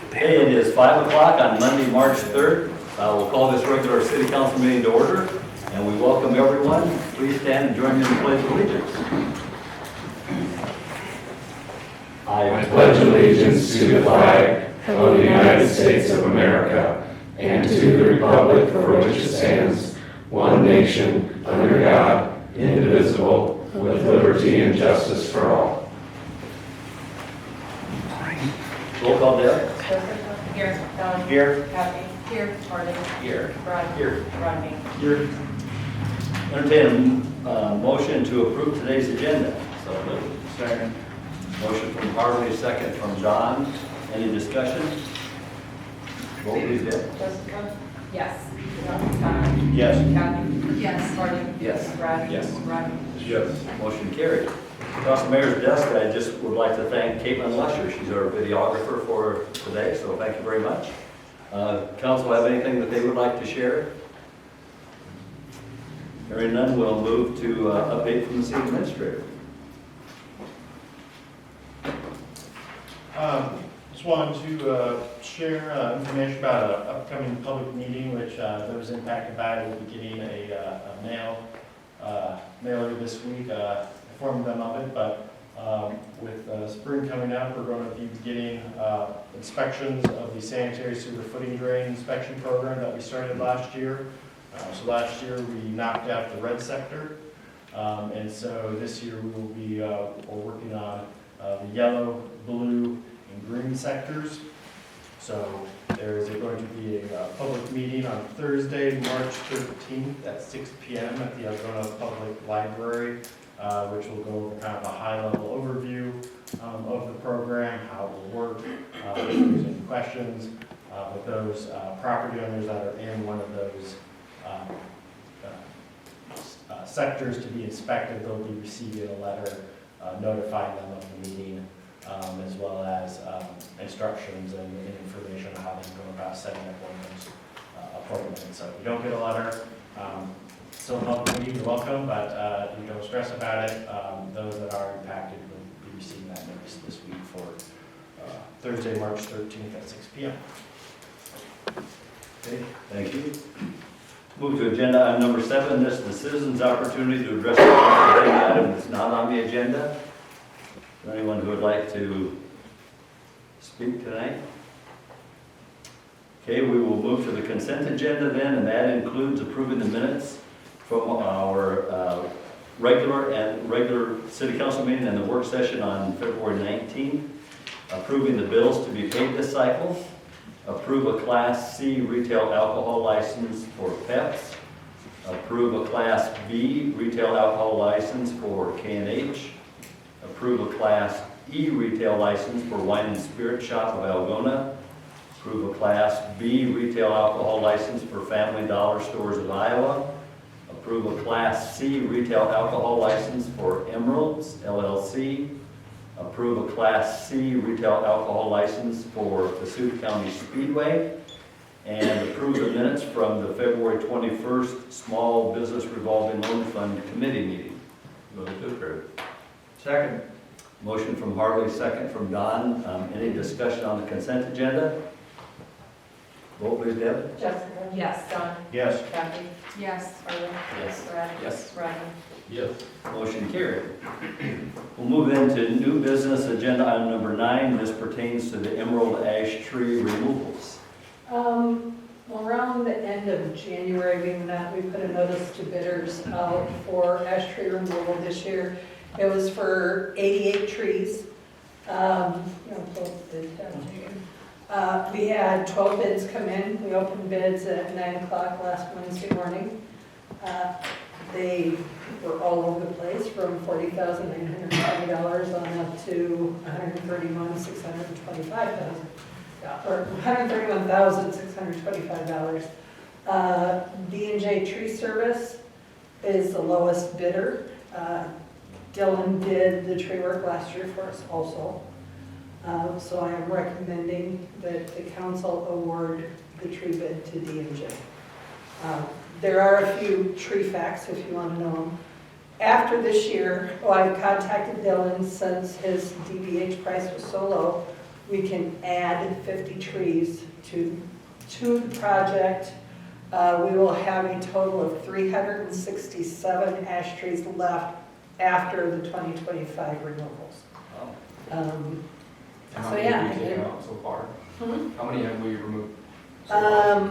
Okay, it is 5 o'clock on Monday, March 3rd. We'll call this regular city council meeting to order, and we welcome everyone. Please stand and join me in the pledge of allegiance. I pledge allegiance to the flag of the United States of America and to the republic for which it stands, one nation, under God, indivisible, with liberty and justice for all. Roll call, Deb. Joseph. Here. Don. Here. Kathy. Here. Marty. Here. Brian. Here. Rodney. Here. Entertain a motion to approve today's agenda. So moved. Second. Motion from Harley, second from Don. Any discussion? Vote please, Deb. Joseph. Yes. Don. Yes. Kathy. Yes. Marty. Yes. Brad. Yes. Rodney. Yes. Motion carried. Across the mayor's desk, I just would like to thank Caitlin Lusher. She's our videographer for today, so thank you very much. Council have anything that they would like to share? Hearing none, we'll move to update from the city administrator. Just wanted to share information about an upcoming public meeting, which those impacted by will be getting a mailer this week. Informed them of it, but with spring coming up, we're going to be getting inspections of the sanitary sewer footing drain inspection program that we started last year. So last year we knocked out the red sector, and so this year we will be working on the yellow, blue, and green sectors. So there is going to be a public meeting on Thursday, March 13th at 6 p.m. at the Algona Public Library, which will go over kind of a high-level overview of the program, how it will work, if there's any questions. With those property owners that are in one of those sectors to be inspected, they'll be receiving a letter notifying them of the meeting, as well as instructions and information on how they go about setting up one of those appointments. So if you don't get a letter, still you're welcome, but you don't stress about it. Those that are impacted will be receiving that notice this week for Thursday, March 13th at 6 p.m. Okay, thank you. Move to agenda item number 7. This is the citizens' opportunity to address any item that's not on the agenda. Is there anyone who would like to speak tonight? Okay, we will move to the consent agenda then, and that includes approving the minutes from our regular city council meeting and the work session on February 19th, approving the bills to be paid this cycle, approve a Class C retail alcohol license for Pepsi, approve a Class B retail alcohol license for K&H, approve a Class E retail license for Wine and Spirit Shop of Algona, approve a Class B retail alcohol license for Family Dollar Stores of Iowa, approve a Class C retail alcohol license for Emeralds LLC, approve a Class C retail alcohol license for Cassuth County Speedway, and approve the minutes from the February 21st Small Business Revolving Loan Fund Committee meeting. Move to approve. Second. Motion from Harley, second from Don. Any discussion on the consent agenda? Vote please, Deb. Jessica. Yes. Don. Yes. Kathy. Yes. Harlan. Yes. Brad. Yes. Rodney. Yes. Motion carried. We'll move into new business agenda item number 9. This pertains to the emerald ash tree removals. Around the end of January, we put a notice to bidders out for ash tree removal this year. It was for 88 trees. We had 12 bids come in. We opened bids at 9 o'clock last Wednesday morning. They were all over the place, from $40,920 on up to $131,625. Or $131,625. D&J Tree Service is the lowest bidder. Dylan did the tree work last year for us also. So I am recommending that the council award the tree bid to D&J. There are a few tree facts if you want to know them. After this year, I've contacted Dylan since his DBH price was so low. we can add 50 trees to the project. We will have a total of 367 ash trees left after the 2025 removals. And how So, many yeah, have you I taken mean- out so far? Hmm? How many have we removed? so far?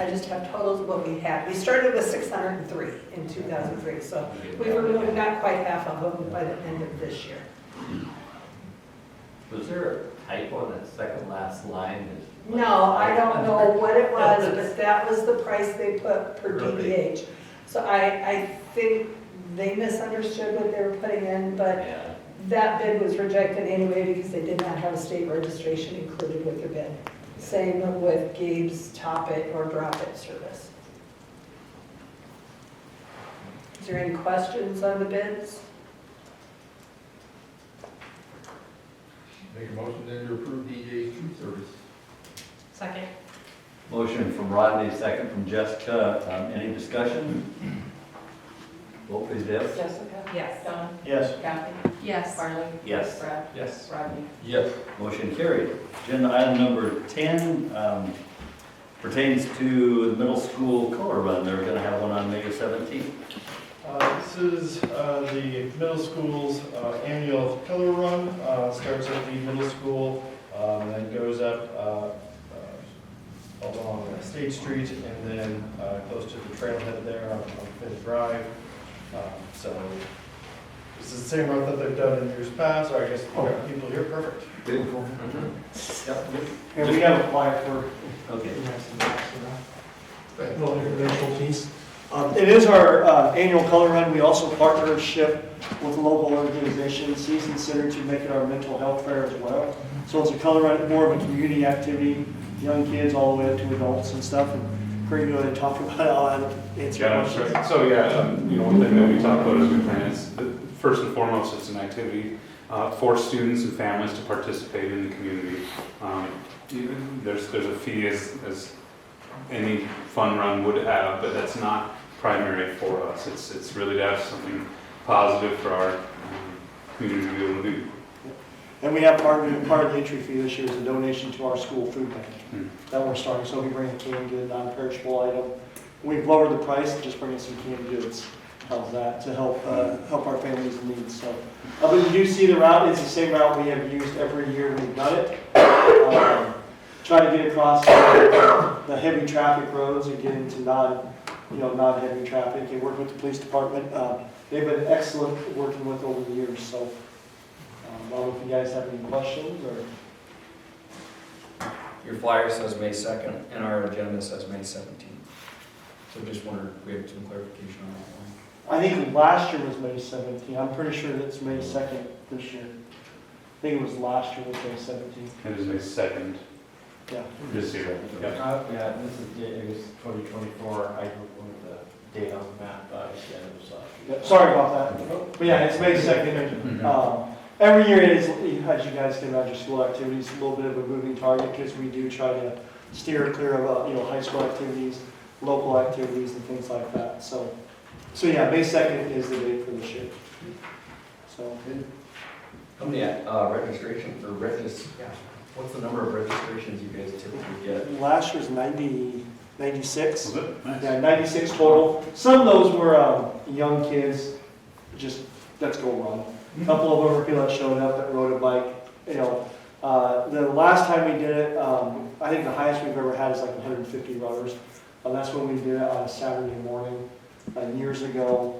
I just have totals of what we had. We started with 603 in 2003, so we've removed not quite half of them by the end of this year. Was there a typo on that second last line? No, I don't know what it was, but that was the price they put per DBH. So I think they misunderstood what they were putting in, but Yeah. that bid was rejected anyway because they did not have a state registration included with their bid. Same with Gabe's Top It or Drop It service. Is there any questions on the bids? Make a motion then to approve DJ's tree service. Second. Motion from Rodney, second from Jessica. Any discussion? Vote please, Deb. Jessica? Yes. Don? Yes. Kathy? Yes. Harley? Yes. Brad? Yes. Rodney? Yes. Motion carried. Agenda item number 10 pertains to the middle school color run. They're going to have one on May 17th. This is the middle school's annual color run. Starts at the middle school, and then goes up along State Street, and then close to the trailhead there on Fifth Drive. So this is the same route that they've done in years past, or I guess we've got people here, perfect. And we have applied for Okay. a little informational piece. It is our annual color run. We also partnership with a local organization, Season Center, to make it our mental health fair as well. So it's a color run, more of a community activity, young kids all the way up to adults and stuff. And Craig, go ahead and talk about it. I'll answer Yeah, questions. sure. So yeah, one thing that we talk about as we plan is, first and foremost, it's an activity for students and families to participate in the community. There's a fee as any fun run would have, but that's not primary for us. It's really to have something positive for our community to be able to do. And we have part of the entry fee this year is a donation to our school food bank Hmm. that we're starting. So we bring a canned good, non-perishable item. We've lowered the price, just bringing some canned goods. How's that, to help our families in need. So, but you do see the route, it's the same route we have used every year we've done it. Try to get across the heavy traffic roads and get into non-heavy traffic and work with the police department. They've been excellent working with over the years, so I don't know if you guys have any questions or. Your flyer says May 2nd, and our agenda says May 17th. So just wondered if we have some clarification on that one. I think last year was May 17th. I'm pretty sure that's May 2nd this year. I think it was last year was May 17th. It is May 2nd Yeah. this year. Yep. Yeah, this is, it was 2024, I don't know the date on the map, but yeah, it was Yeah, sorry about that. But yeah, it's May 2nd. Mhm. Every year it is, as you guys can imagine, school activities, a little bit of a moving target because we do try to steer clear of, high school activities, local activities and things like that. So yeah, May 2nd is the date for this year. So, How many registration, or what's the number of registrations you guys typically get? last year's 96. Was it? Nice. Yeah, 96 total. Some of those were young kids, just, let's go run. A couple of them were people that showed up that rode a bike. The last time we did it, I think the highest we've ever had is like 150 runners. That's when we did it on a Saturday morning years ago.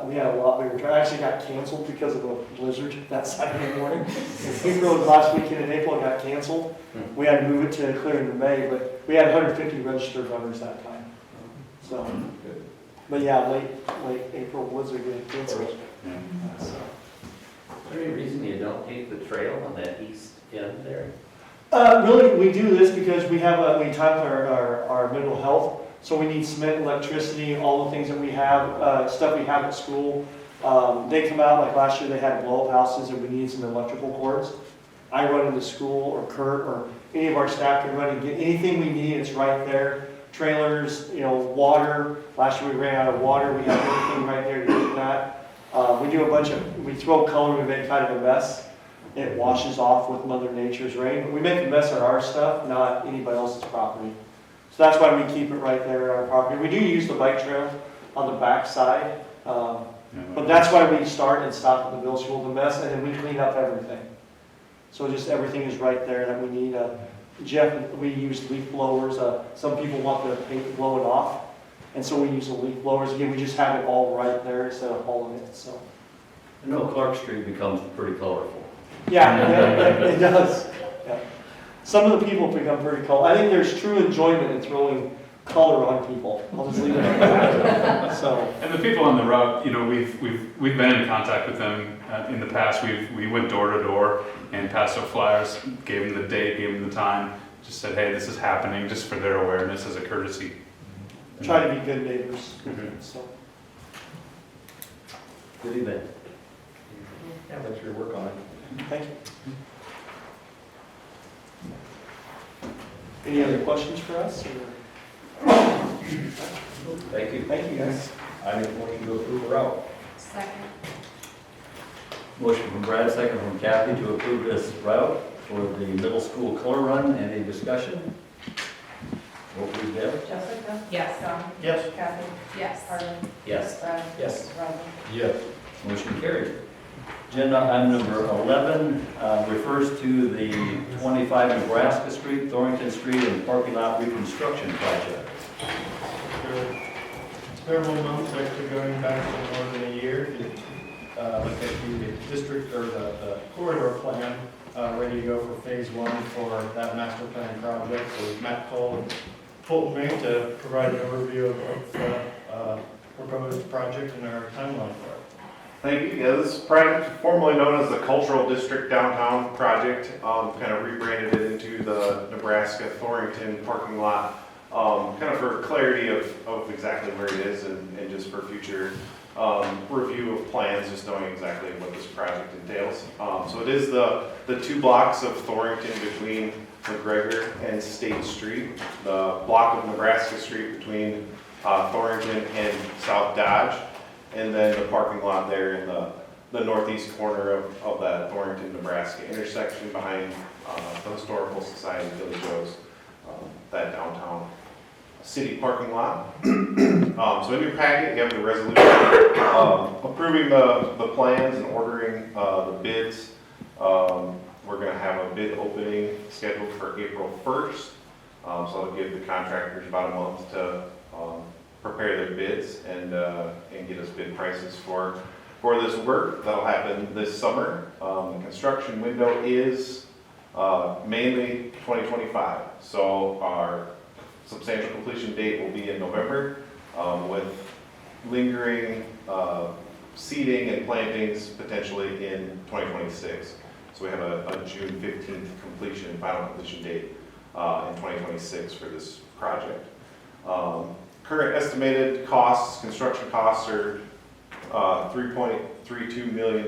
We had a lot bigger. I actually got canceled because of a blizzard that Saturday morning. We rode last weekend in April, it got canceled. We had to move it to clearing in May, but we had 150 registered runners that time. So, but yeah, late April blizzard got canceled. Yeah. Is there any reason you don't take the trail on that east end there? Really, we do this because we talk our mental health. So we need cement, electricity, all the things that we have, stuff we have at school. They come out, like last year they had blow-up houses and we need some electrical cords. I run into school, or Kurt, or any of our staff can run and get anything we need, it's right there. Trailers, water. Last year we ran out of water, we have everything right there to get that. We do we throw color, we make kind of a mess. It washes off with Mother Nature's rain, but we make a mess of our stuff, not anybody else's property. So that's why we keep it right there on our property. We do use the bike trail on the back side, but that's why we start and stop at the middle school, the mess, and then we clean up everything. So just everything is right there that we need. Jeff, we use leaf blowers. Some people want the paint blowing off, and so we use the leaf blowers. Again, we just have it all right there instead of hauling it, so. I know Clark Street becomes pretty colorful. Yeah, it does. Yeah. Some of the people become pretty cold. I think there's true enjoyment in throwing color on people. I'll just leave it at that. So, And the people on the route, you know, we've been in contact with them in the past. We went door to door and passed out flyers, gave them the date, gave them the time, just said, hey, this is happening, just for their awareness as a courtesy. try to be good neighbors. So, Good event. Yeah, thanks for your work on it. thank you. Any other questions for us? Or? Thank you. Thank you, guys. I make a motion to approve the route. Second. Motion from Brad, second from Kathy to approve this route for the middle school color run. Any discussion? Vote please, Deb. Jessica? Yes. Don? Yes. Kathy? Yes. Harlan? Yes. Brad? Yes. Rodney? Yes. Motion carried. Agenda item number 11 refers to the 25 Nebraska Street, Thornton Street, and parking lot reconstruction project. Several months, actually going back to more than a year, if you look at the district or the corridor plan, ready to go for phase one for that master plan project. So Matt Cole and Fulton May to provide an overview of the proposed project and our timeline for it. Thank you. Yeah, this project, formerly known as the Cultural District Downtown Project, kind of rebranded it into the Nebraska Thornton parking lot, kind of for clarity of exactly where it is and just for future review of plans, just knowing exactly what this project entails. So it is the 2 blocks of Thornton between McGregor and State Street, the block of Nebraska Street between Thornton and South Dodge, and then the parking lot there in the northeast corner of that Thornton, Nebraska intersection behind the Historical Society of Billy Joe's, that downtown city parking lot. So in your packet, you have the resolution approving the plans and ordering the bids. We're going to have a bid opening scheduled for April 1st. So it'll give the contractors about a month to prepare their bids and get us bid prices for this work. That'll happen this summer. The construction window is mainly 2025. So our substantial completion date will be in November with lingering seeding and plantings potentially in 2026. So we have a June 15th completion, final completion date in 2026 for this project. Current estimated costs, construction costs are $3.32 million.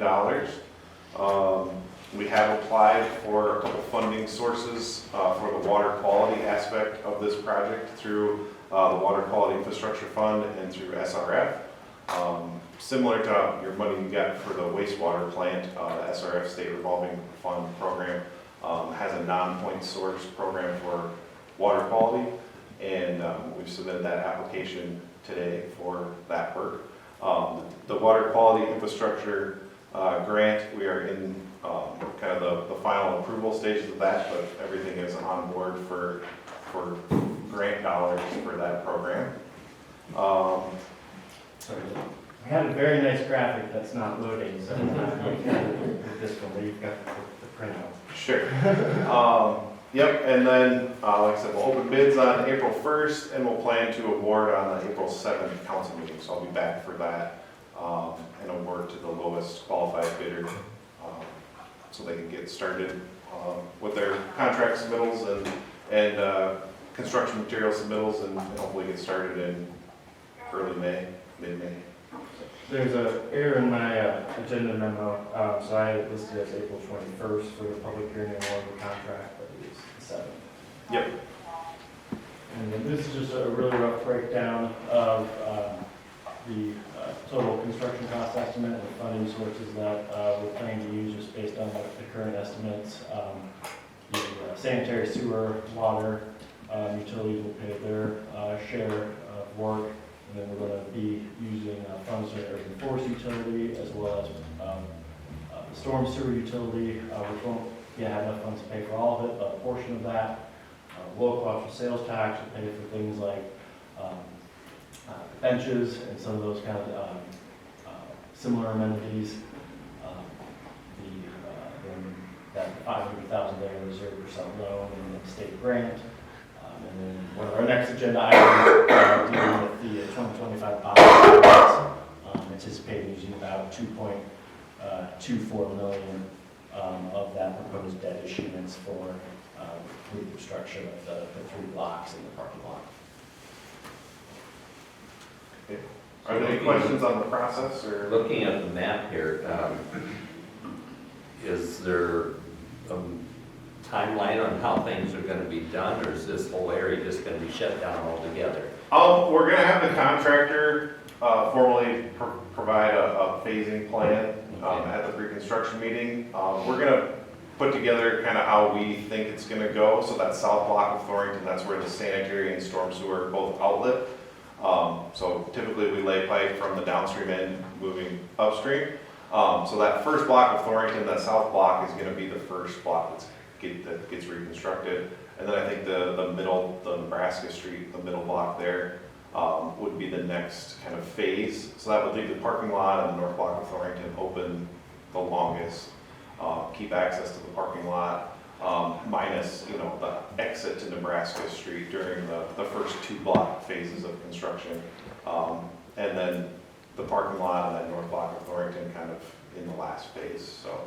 We have applied for a couple funding sources for the water quality aspect of this project through the Water Quality Infrastructure Fund and through SRF. Similar to your money you got for the wastewater plant, the SRF State Revolving Fund program has a non-point source program for water quality. And we've submitted that application today for that work. The water quality infrastructure grant, we are in kind of the final approval stages of that, but everything is on board for grant dollars for that program. Sorry. I had a very nice graphic that's not loading, so with this one, but you've got the printout. Sure. Yep, and then, like I said, we'll open bids on April 1st, and we'll plan to award on the April 7th council meeting, so I'll be back for that, and award to the lowest qualified bidder, so they can get started with their contract submittals and construction material submittals, and hopefully get started in early May, mid-May. There's an error in my agenda memo, so I had it listed as April 21st for the public hearing and award of the contract, but it's the 7th. Yep. And then this is just a really rough breakdown of the total construction cost estimate and the funding sources that we're planning to use just based the current estimates. The sanitary sewer, water, utilities will pay their share of work. And then we're going to be using funds from the Urban Forest Utility as well as the storm sewer utility, which won't have enough funds to pay for all of it, but a portion of that. Local option sales tax will pay for things like benches and some of those kind of similar amenities. Then that $500,000 reserve for some loan and then state grant. And then one of our next agenda items dealing with the 2025 bond, anticipating using about $2.24 million of that proposed debt issuance for reconstruction of the 3 blocks in the parking lot. Are there any questions on the process or? Looking at the map here, is there a timeline on how things are gonna be done, or is this whole area just gonna be shut down altogether? We're gonna have the contractor formally provide a phasing plan at the pre-construction meeting. We're gonna put together kind of how we think it's gonna go. So that south block of Thornton, that's where the sanitary and storm sewer are both outlet. So typically we lay pipe from the downstream end moving upstream. So that first block of Thornton, that south block is gonna be the first block that gets reconstructed. And then I think the middle, the Nebraska Street, the middle block there, would be the next kind of phase. So that would leave the parking lot and the north block of Thornton open the longest, keep access to the parking lot, minus, the exit to Nebraska Street during the first 2 block phases of construction. And then the parking lot and that north block of Thornton kind of in the last phase. So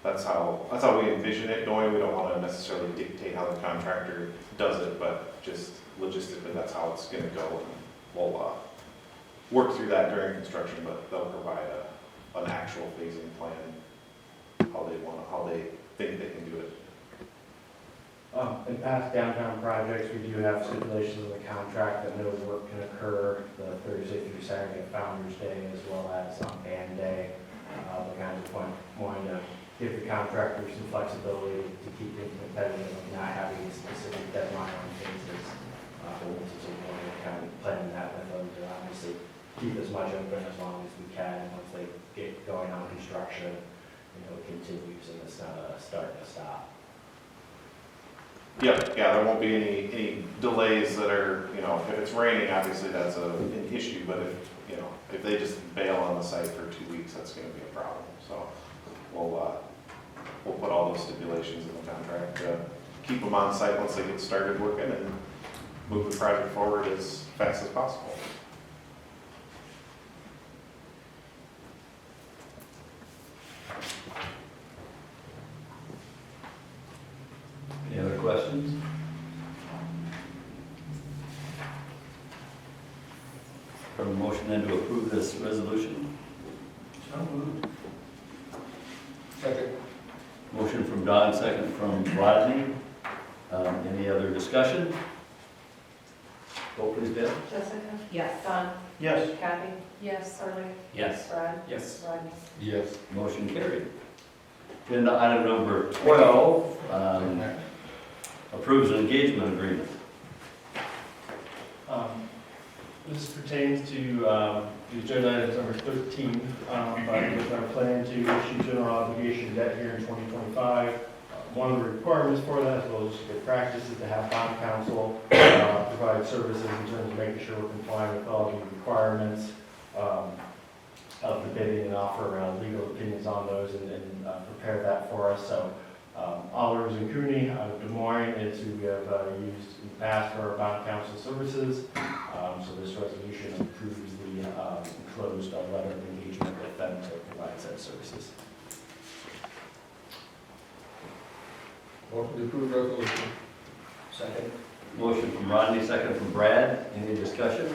that's how we envision it going. We don't want to necessarily dictate how the contractor does it, but just logistically, that's how it's going to go. And we'll work through that during construction, but they'll provide an actual phasing plan, how they think they can do it. In past downtown projects, we do have stipulations in the contract that no work can occur the Thursday through Saturday of Founder's Day as well as on Band Day. The kind of wanting to give the contractors some flexibility to keep things competitive and not having a specific deadline on phases. Which is important to kind of planning that with them to obviously keep as much open as long as we can. Once they get going on construction, it continues and it's not a start and a stop. Yeah, there won't be any delays that are, if it's raining, obviously that's an issue, but if they just bail on the site for 2 weeks, that's gonna be a problem. So we'll put all those stipulations in the contract to keep them on site once they get started working and move the project forward as fast as possible. Any other questions? For a motion then to approve this resolution? Second. Motion from Don, second from Rodney. Any other discussion? Vote please, Deb. Jessica? Yes. Don? Yes. Kathy? Yes. Harley? Yes. Brad? Yes. Rodney? Yes. Motion carried. Agenda item number 12, approves an engagement agreement. This pertains to the agenda item number 13, but with our plan to issue general obligation debt here in 2025. One of the requirements for that, as well as good practice, is to have bond counsel provide services in terms of making sure we're complying with all the requirements of the bidding and offer legal opinions on those and prepare that for us. So Oliver's and Cooney out of Des Moines is who we have used in the past for our bond counsel services. So this resolution approves the enclosed letter of engagement with them to provide said services. Motion to approve resolution. Second. Motion from Rodney, second from Brad. Any discussion?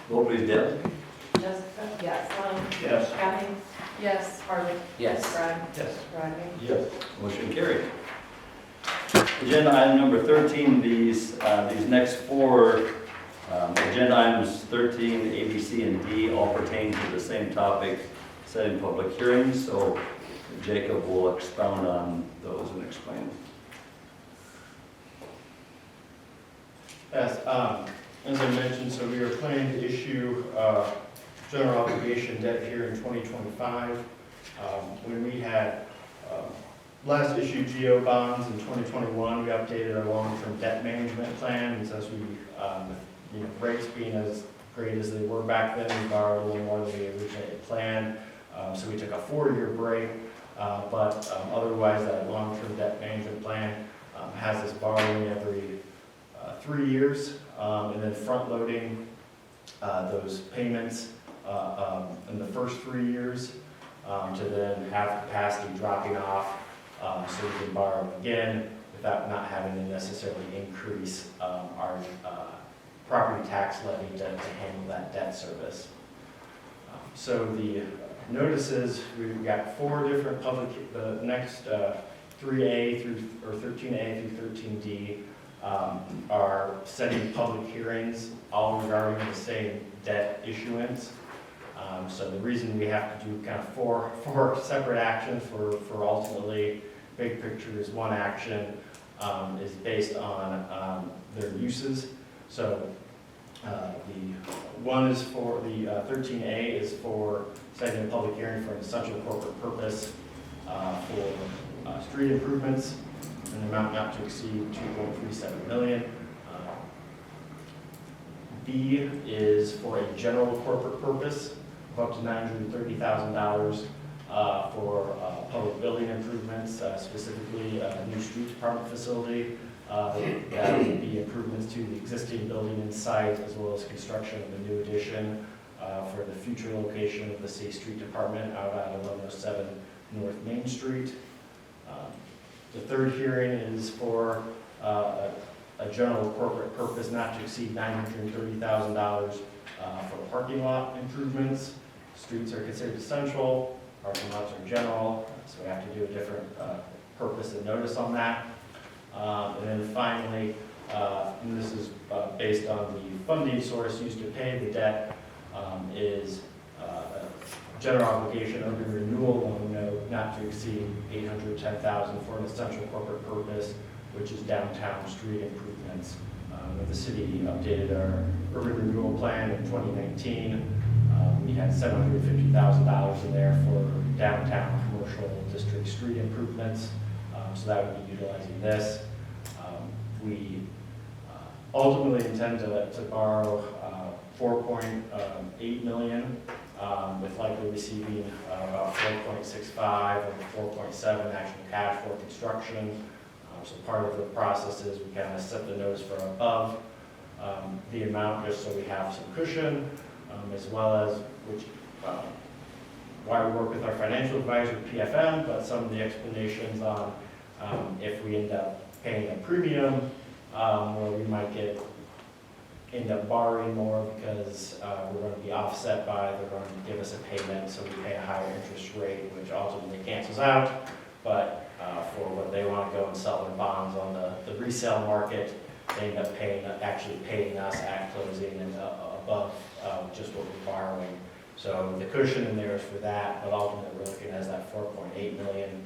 Vote please, Deb. Jessica? Yes. Don? Yes. Kathy? Yes. Harley? Yes. Brad? Yes. Rodney? Yes. Motion carried. Agenda item number 13, these next 4 agenda items, 13, A, B, C, and D, all pertain to the same topic, setting public hearings. So Jacob will expound on those and explain. Yes, as I mentioned, so we are planning to issue general obligation debt here in 2025. When we had last issued GO bonds in 2021, we updated our long-term debt management plan, and since we, rates being as great as they were back then, we borrowed a little more than we originally planned. So we took a 4-year break, but otherwise that long-term debt management plan has us borrowing every 3 years, and then front-loading those payments in the first 3 years to then have capacity dropping off so we can borrow again without not having to necessarily increase our property tax levy to handle that debt service. So the notices, we've got 4 different the next 3A through, or 13A through 13D are setting public hearings, all regarding the same debt issuance. So the reason we have to do kind of four separate actions for ultimately big picture is one action is based on their uses. So the one is for the 13A is for setting a public hearing for an essential corporate purpose for street improvements, an amount not to exceed $2.37 million. B is for a general corporate purpose of up to $930,000 for public building improvements, specifically a new street department facility. That would be improvements to the existing building and site, as well as construction of a new addition for the future location of the City Street Department out at 1107 North Main Street. The third hearing is for a general corporate purpose not to exceed $930,000 for parking lot improvements. Streets are considered essential, parking lots are general, so we have to do a different purpose and notice on that. And then finally, and this is based on the funding source used to pay the debt, is a general obligation under renewal loan note not to exceed $810,000 for an essential corporate purpose, which is downtown street improvements. When the city updated our urban renewal plan in 2019, we had $750,000 in there for downtown commercial district street improvements. So that would be utilizing this. We ultimately intend to borrow $4.8 million, with likely receiving about 4.65 or 4.7 actual cash for construction. So part of the process is we kind of set the notice for above the amount just so we have some cushion, as well as why we work with our financial advisor, PFM, but some of the explanations on if we end up paying a premium, where we might end up borrowing more because we're going to be offset by, they're going to give us a payment, so we pay a higher interest rate, which ultimately cancels out. But for what they want to go and sell their bonds on the resale market, they end up actually paying us at closing and above just what we're borrowing. So the cushion in there is for that, but ultimately we're looking at that $4.8 million.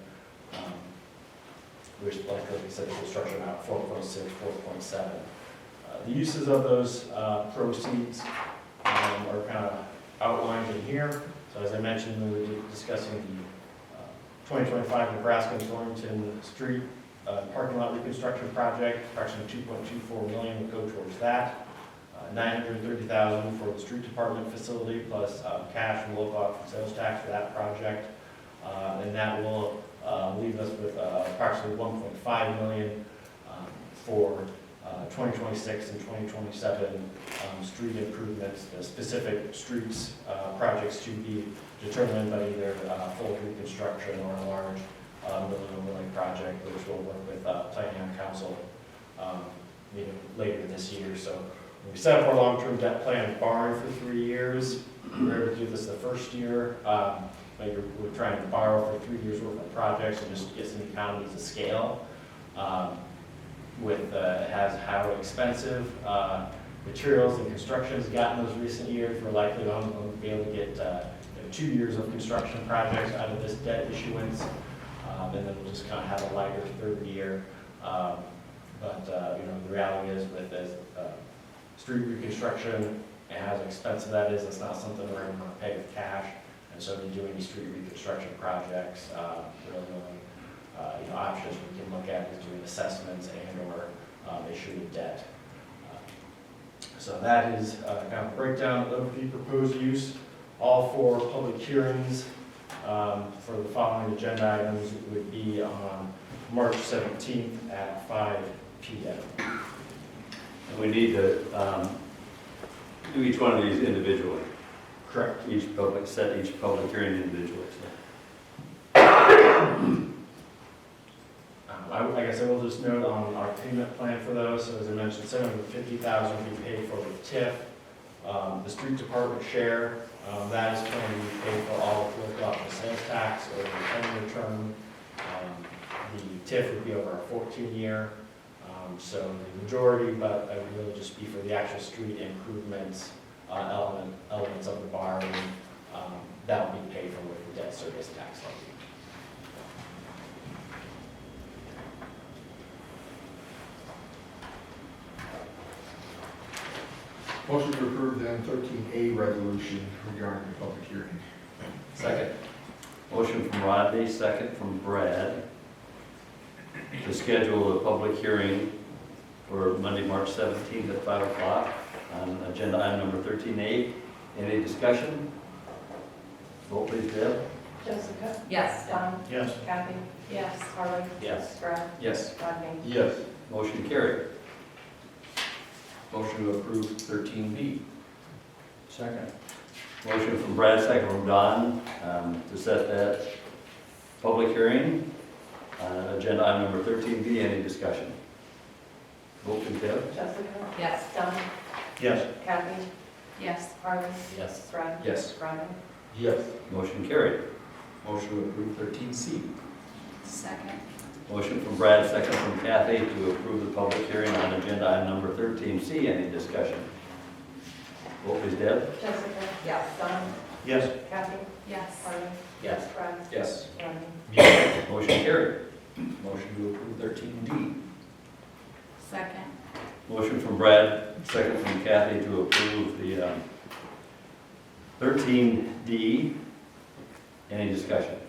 Which, like I said, the construction amount 4.6, 4.7. The uses of those proceeds are kind of outlined in here. So as I mentioned, we were discussing the 2025 Nebraska and Torrington Street parking lot reconstruction project. Approximately $2.24 million would go towards that. $930,000 for the street department facility, plus cash from local option sales tax for that project. And that will leave us with approximately $1.5 million for 2026 and 2027 street improvements, the specific streets projects to be determined by either full reconstruction or a large building overlay project, which we'll work with planning on council later this year. So we set up our long-term debt plan borrowing for 3 years. We were able to do this the first year. We're trying to borrow for 3 years worth of projects and just get some economies of scale. With how expensive materials and construction has gotten those recent years, we're likely going to be able to get 2 years of construction projects out of this debt issuance. And then we'll just kind of have a lighter third year. But the reality is with this street reconstruction, and how expensive that is, it's not something we're going to pay with cash. And so to do any street reconstruction projects, really only options we can look at is doing assessments and/or issuing debt. So that is kind of a breakdown of the proposed use. All 4 public hearings for the following agenda items would be on March 17th at 5 p.m. And we need to do each one of these individually. Correct. Set each public hearing individually. I guess I will just note on our payment plan for those, so as I mentioned, $750,000 will be paid for with TIF. The street department share, that is going to be paid for all of local option sales tax over a 10-year term. The TIF would be over a 14-year. So the majority, but it would really just be for the actual street improvements, elements of the borrowing, that will be paid for with the debt service tax levy. Motion to approve then 13A resolution regarding the public hearing. Second. Motion from Rodney, second from Brad, to schedule a public hearing for Monday, March 17th at 5 o'clock on agenda item number 13A. Any discussion? Vote please, Deb. Jessica? Yes. Don? Yes. Kathy? Yes. Harley? Yes. Brad? Yes. Rodney? Yes. Motion carried. Motion to approve 13B. Second. Motion from Brad, second from Don, to set that public hearing on agenda item number 13B. Any discussion? Vote please, Deb. Jessica? Yes. Don? Yes. Kathy? Yes. Harley? Yes. Brad? Yes. Rodney? Yes. Motion carried. Motion to approve 13C. Second. Motion from Brad, second from Kathy, to approve the public hearing on agenda item number 13C. Any discussion? Vote please, Deb. Jessica? Yes. Don? Yes. Kathy? Yes. Harley? Yes. Brad? Yes. Rodney? Motion carried. Motion to approve 13D. Second. Motion from Brad, second from Kathy, to approve the 13D. Any discussion?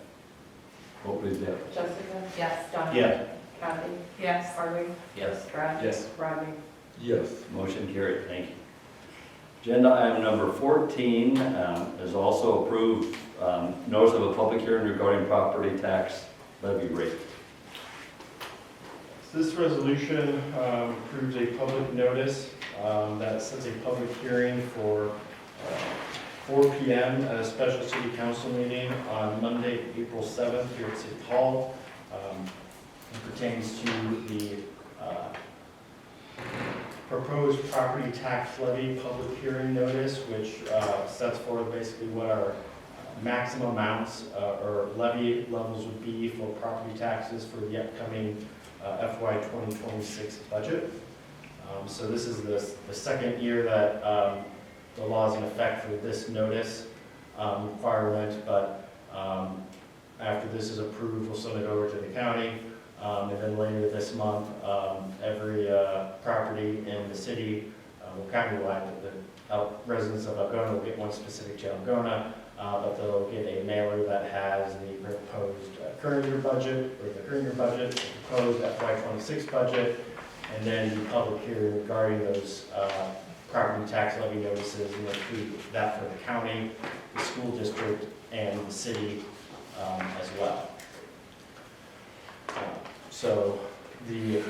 Vote please, Deb. Jessica? Yes. Don? Yes. Kathy? Yes. Harley? Yes. Brad? Yes. Rodney? Yes. Motion carried. Thank you. Agenda item number 14 is also approved notice of a public hearing regarding property tax levy rate. This resolution approves a public notice that sets a public hearing for 4 p.m. at a special city council meeting on Monday, April 7th here at City Hall. It pertains to the proposed property tax levy public hearing notice, which sets forth basically what our maximum amounts or levy levels would be for property taxes for the upcoming FY 2026 budget. So this is the second year that the law is in effect for this notice requirement, but after this is approved, we'll send it over to the county. And then later this month, every property in the city, well, countywide, the residents of Algona will get one specific to Algona, but they'll get a mailer that has the proposed current year budget, or the current year budget, the proposed FY 26 budget, and then the public hearing regarding those property tax levy notices, and include that for the county, the school district, and the city as well. So the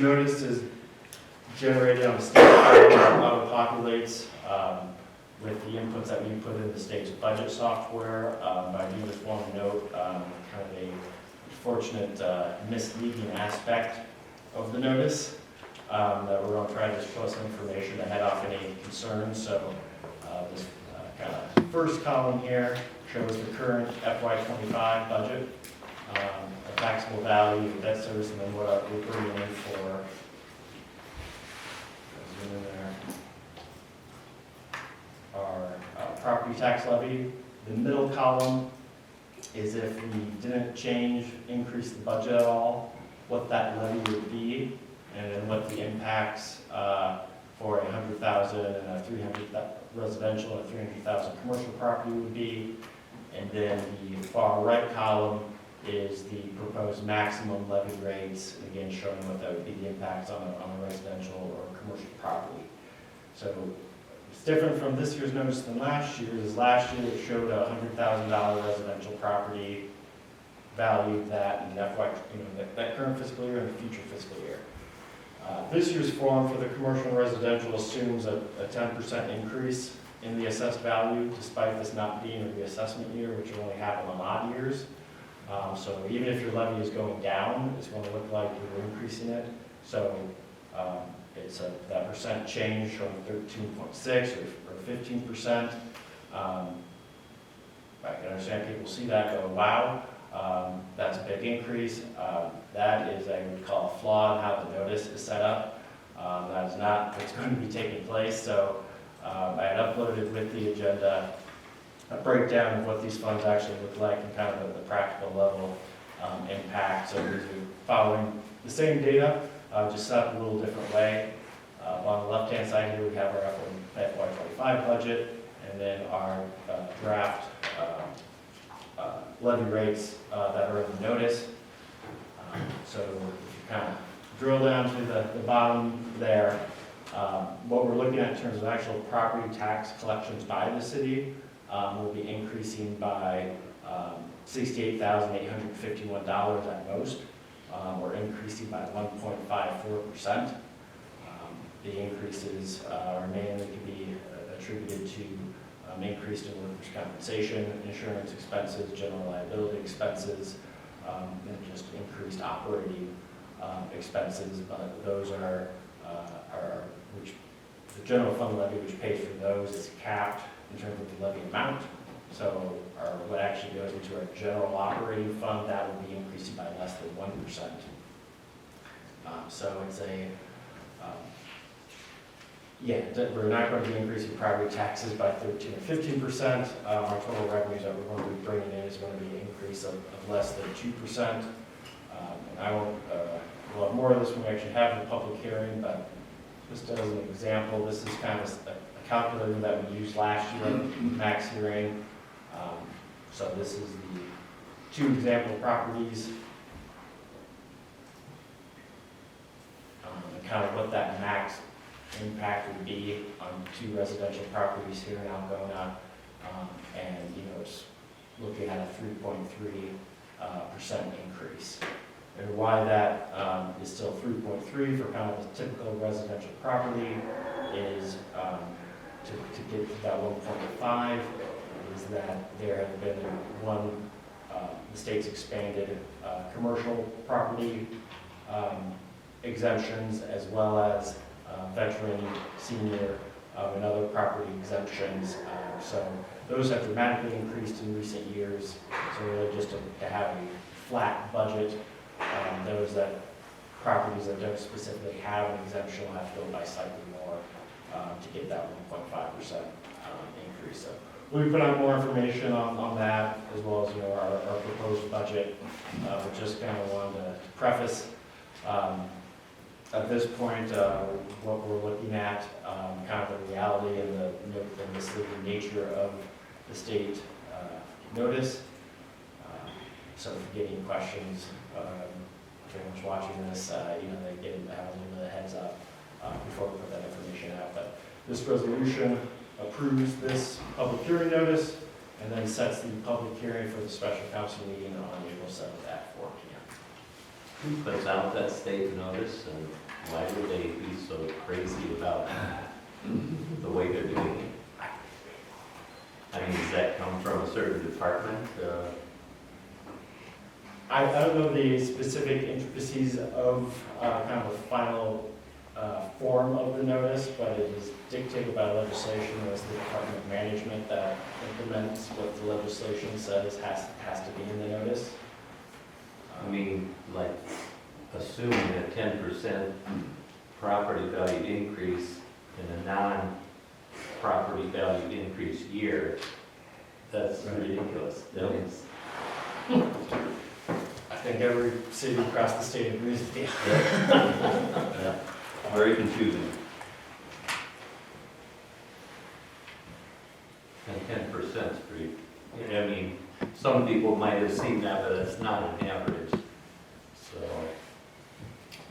notice is generated on the state level, auto-populates with the inputs that we put in the state's budget software. But I do just want to note kind of a fortunate misleading aspect of the notice that we're going to try to just show some information to head off any concerns. So this kind of first column here shows the current FY25 budget. The taxable value, the debt service, and then what we're bringing in for. Zoom in there. Our property tax levy The middle column is if we didn't increase the budget at all, what that levy would be, and then what the impacts for 100,000 and a 300 residential and 300,000 commercial property would be. And then the far right column is the proposed maximum levy rates, again showing what that would be the impacts on a residential or commercial property. So it's different from this year's notice than last year's. Last year it showed a $100,000 residential property valued that in FY, that current fiscal year and the future fiscal year. This year's form for the commercial and residential assumes a 10% increase in the assessed value, despite this not being a reassessment year, which will only happen on odd years. So even if your levy is going down, it's going to look like you're increasing it. So it's that percent change from 13.6 or 15%. I can understand people see that and go, wow, that's a big increase. That is, I would call a flaw in how the notice is set up. That is not what's going to be taking place. So I had uploaded with the agenda a breakdown of what these funds actually look like and kind of the practical level impact. So these are following the same data, just set up a little different way. On the left-hand side here, we have our FY25 budget, and then our draft levy rates that are in the notice. So if you kind of drill down to the bottom there, what we're looking at in terms of actual property tax collections by the city will be increasing by $68,851 at most, or increasing by 1.54%. The increases are mainly to be attributed to increased in workers' compensation, insurance expenses, general liability expenses, and just increased operating expenses. But those are which the general fund levy, which pays for those, is capped in terms of the levy amount. So what actually goes into our general operating fund, that will be increasing by less than 1%. So it's we're not going to be increasing property taxes by 13 or 15%. Our total revenues that we're going to be bringing in is going to be an increase of less than 2%. And I won't, we'll have more of this when we actually have the public hearing, but just as an example, this is kind of a calculator that we used last year at the max hearing. So this is the two example properties. And kind of what that max impact would be on two residential properties here in Algona, and it's looking at a 3.3% increase. And why that is still 3.3 for kind of a typical residential property is to get to that 1.5 is that there have been the state's expanded commercial property exemptions, as well as veteran, senior, and other property exemptions. So those have dramatically increased in recent years. So really just to have a flat budget, those properties that don't specifically have an exemption will have to go by slightly more to get that 1.5% increase. So we put out more information on that, as well as our proposed budget. We just kind of wanted to preface at this point what we're looking at, kind of the reality and the misleading nature of the state notice. So if you get any questions, if anyone's watching this, they have a little bit of heads up before we put that information out. But this resolution approves this public hearing notice and then sets the public hearing for the special council meeting on April 7th at 4 p.m. Who puts out that state notice, and why would they be so crazy about the way they're doing it? I mean, does that come from a certain department? I don't know the specific intricacies of kind of the final form of the notice, but it is dictated by legislation. It's the Department of Management that implements what the legislation says has to be in the notice. I mean, like, assuming a 10% property value increase in a non-property value increase year, That's ridiculous. Yep. I think every city across the state agrees with you. Yeah. Very confusing. And 10% street. I mean, some people might have seen that, but it's not an average. So,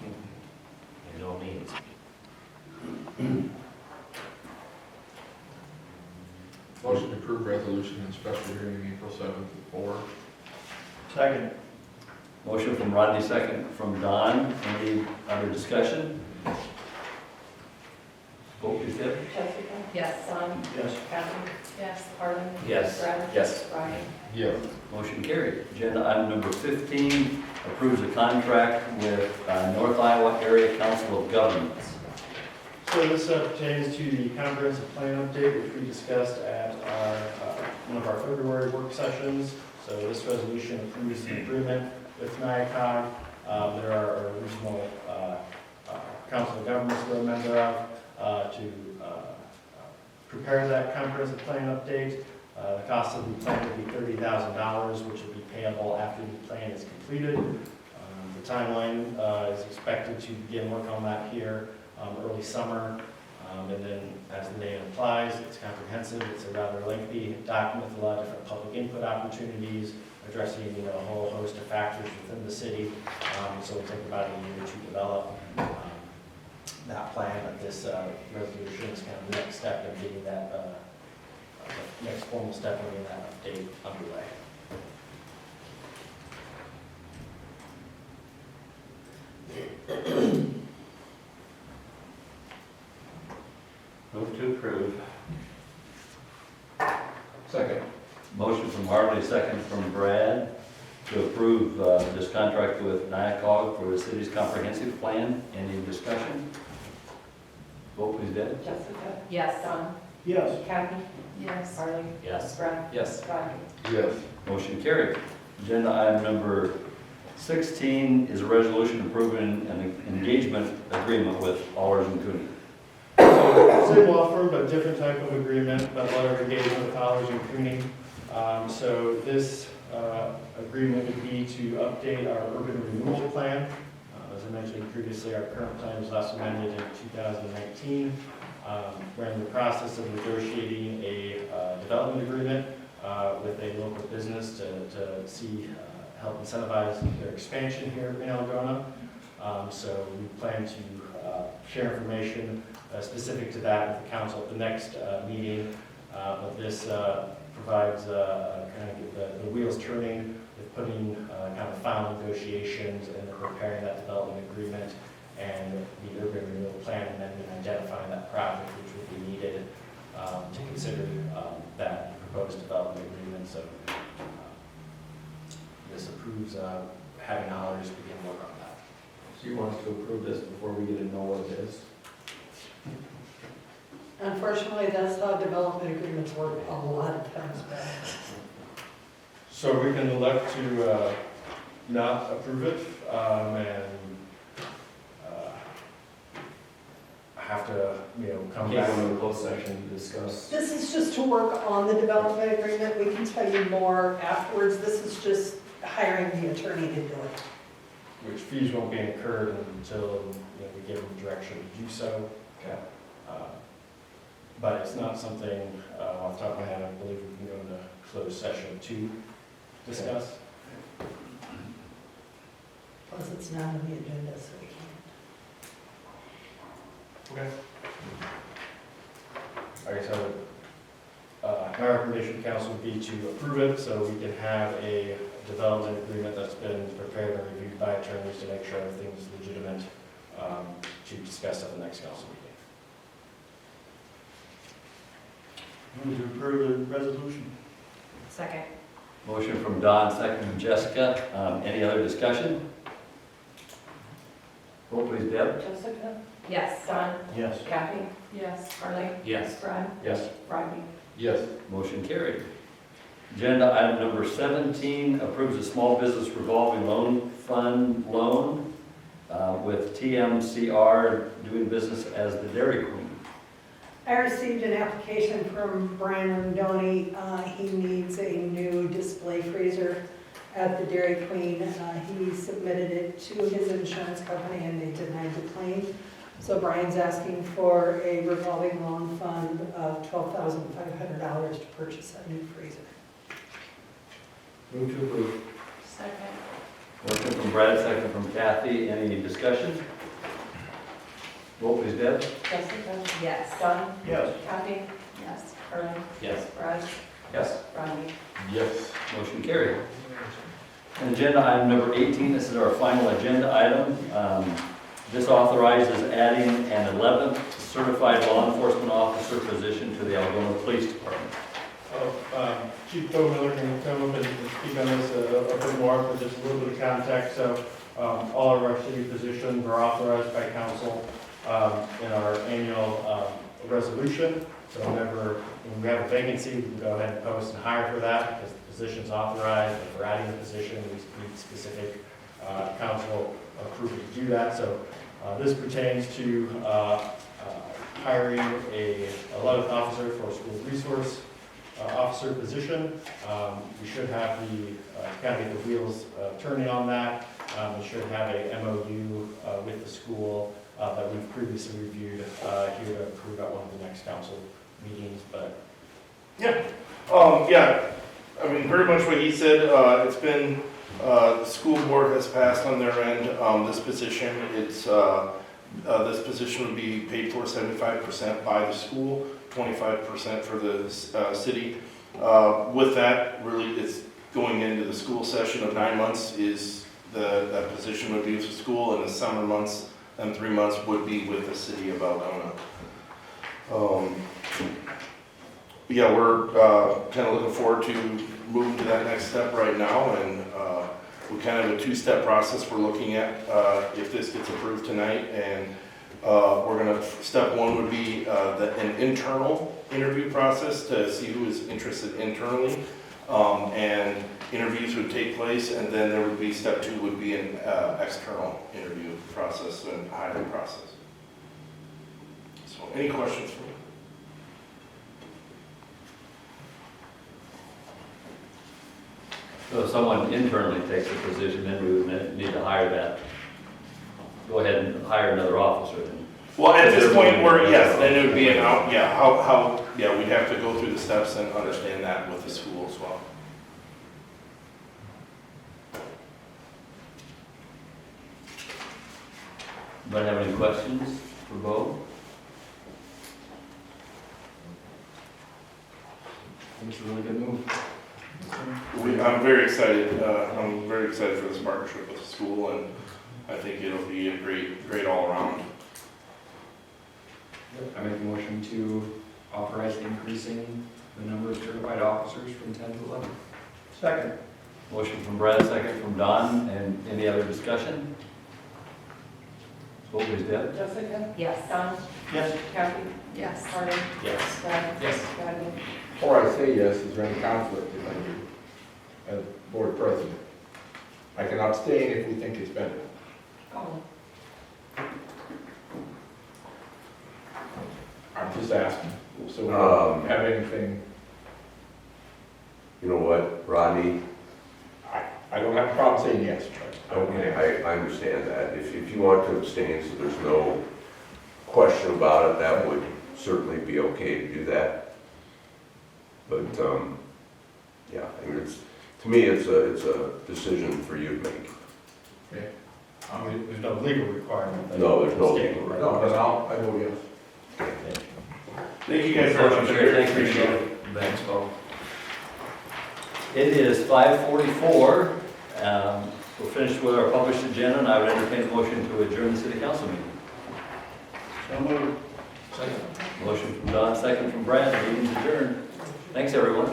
by no means. Motion to approve resolution and special hearing April 7th at 4. Second. Motion from Rodney, second from Don. Any other discussion? Vote please, Deb. Jessica? Yes. Don? Yes. Kathy? Yes. Harlan? Yes. Brad? Yes. Brian? Yes. Motion carried. Agenda item number 15, approves a contract with North Iowa Area Council of Governments. So this pertains to the comprehensive plan update, which we discussed at our, one of our February work sessions. So this resolution approves an agreement with NIACOG. There are a regional council of governments we're a member of to prepare that comprehensive plan update. The cost of the plan would be $30,000, which will be payable after the plan is completed. The timeline is expected to begin work on that here early summer. And then, as the name implies, it's comprehensive. It's a rather lengthy document with a lot of different public input opportunities, addressing a whole host of factors within the city. So it'll take about a year to develop that plan, but this resolution is kind of the next step in getting that, next formal step in getting that update underway. Move to approve. Second. Motion from Harley, second from Brad, to approve this contract with NIACOG for the city's comprehensive plan. Any discussion? Vote please, Deb. Jessica? Yes. Don? Yes. Kathy? Yes. Harlan? Yes. Brad? Yes. Brian? Yes. Motion carried. Agenda item number 16 is a resolution approving an engagement agreement with Allers and Cooney. Same law firm, but different type of agreement, but letter of engagement with Allers and Cooney. So this agreement would be to update our urban renewal plan. As I mentioned previously, our current plan was last amended in 2019. We're in the process of negotiating a development agreement with a local business to see, help incentivize their expansion here in Algona. So we plan to share information specific to that with the council at the next meeting. But this provides kind of the wheels turning with putting kind of final negotiations and preparing that development agreement and the urban renewal plan, and then identifying that project which would be needed to consider that proposed development agreement. So this approves having Allers begin work on that. So you want us to approve this before we get to know what it is? Unfortunately, that's how development agreements work a lot of times, but So we can elect to not approve it and have to, come back. to a closed section to discuss. this is just to work on the development agreement. We can tell you more afterwards. This is just hiring the attorney to do it. Which fees won't be incurred until we give them direction to do so. Okay. But it's not something, off the top of my head, I believe we can go into closed session to discuss. Plus, it's not on the agenda, so we can't. Okay. I guess I would, my recommendation to council would be to approve it so we can have a development agreement that's been prepared and reviewed by attorneys to make sure everything's legitimate to discuss at the next council meeting. Move to approve the resolution. Second. Motion from Don, second from Jessica. Any other discussion? Vote please, Deb. Jessica? Yes. Don? Yes. Kathy? Yes. Harlan? Yes. Brad? Yes. Rodney? Yes. Motion carried. Agenda item number 17 approves a small business revolving loan fund loan with TMCR doing business as the Dairy Queen. I received an application from Brian Rondoni. He needs a new display freezer at the Dairy Queen. He submitted it to his insurance company and they denied the claim. So Brian's asking for a revolving loan fund of $12,500 to purchase a new freezer. Move to approve. Second. Motion from Brad, second from Kathy. Any discussion? Vote please, Deb. Jessica? Yes. Don? Yes. Kathy? Yes. Harley? Yes. Brad? Yes. Rodney? Yes. Motion carried. And agenda item number 18, this is our final agenda item. This authorizes adding an 11th certified law enforcement officer position to the Algona Police Department. Chief Bo Miller can come up and speak on this a bit more, but just a little bit of context. So all of our city positions are authorized by council in our annual resolution. So whenever we have a vacancy, we can go ahead and post and hire for that because the position's authorized. If we're adding a position, we need specific council approval to do that. So this pertains to hiring a 11th officer for a school resource officer position. We should have the kind of get the wheels turning on that. We should have a MOU with the school that we've previously reviewed here to approve at one of the next council meetings. But Yeah, I mean, pretty much what he said, it's been, the school board has passed on their end, this position, this position would be paid for 75% by the school, 25% for the city. With that, really, it's going into the school session of 9 months is that position would be with the school, and the summer months, and 3 months would be with the city of Algona. Yeah, we're kind of looking forward to moving to that next step right now, and we're kind of a two-step process we're looking at if this gets approved tonight. And we're gonna, step one would be an internal interview process to see who is interested internally, and interviews would take place, and then there would be, step two would be an external interview process and hiring process. So, any questions for me? So if someone internally takes the position, then we would need to hire that. Go ahead and hire another officer then. Well, at this point, yes, then it would be an out, yeah, we'd have to go through the steps and understand that with the school as well. Anybody have any questions for Bo? It's a really good move. I'm very excited for this partnership with the school, and I think it'll be a great all around. I make a motion to authorize increasing the number of certified officers from 10 to 11. second. Motion from Brad, second from Don, and any other discussion? Vote please, Deb. Jessica? Yes. Don? Yes. Kathy? Yes. Harley? Yes. Brad? Yes. Rodney? Before I say yes, is there any conflict if I do, as board president? I can abstain if we think it's better. Oh. I'm just asking, so we don't have anything, You know what, Rodney, I don't have a problem saying yes, but. okay, I understand that. If you want to abstain, so there's no question about it, that would certainly be okay to do that. But, yeah, I mean, to me, it's a decision for you to make. Okay. There's no legal requirement. that- No, there's no State legal law. No, then I vote yes. Thank you guys very much. Motion carried. Thank you. Appreciate it. Thanks, Bo. It is 5:44. We're finished with our published agenda, and I would entertain a motion to adjourn the city council meeting. So moved. Second. Motion from Don, second from Brad, meeting's adjourned. Thanks, everyone.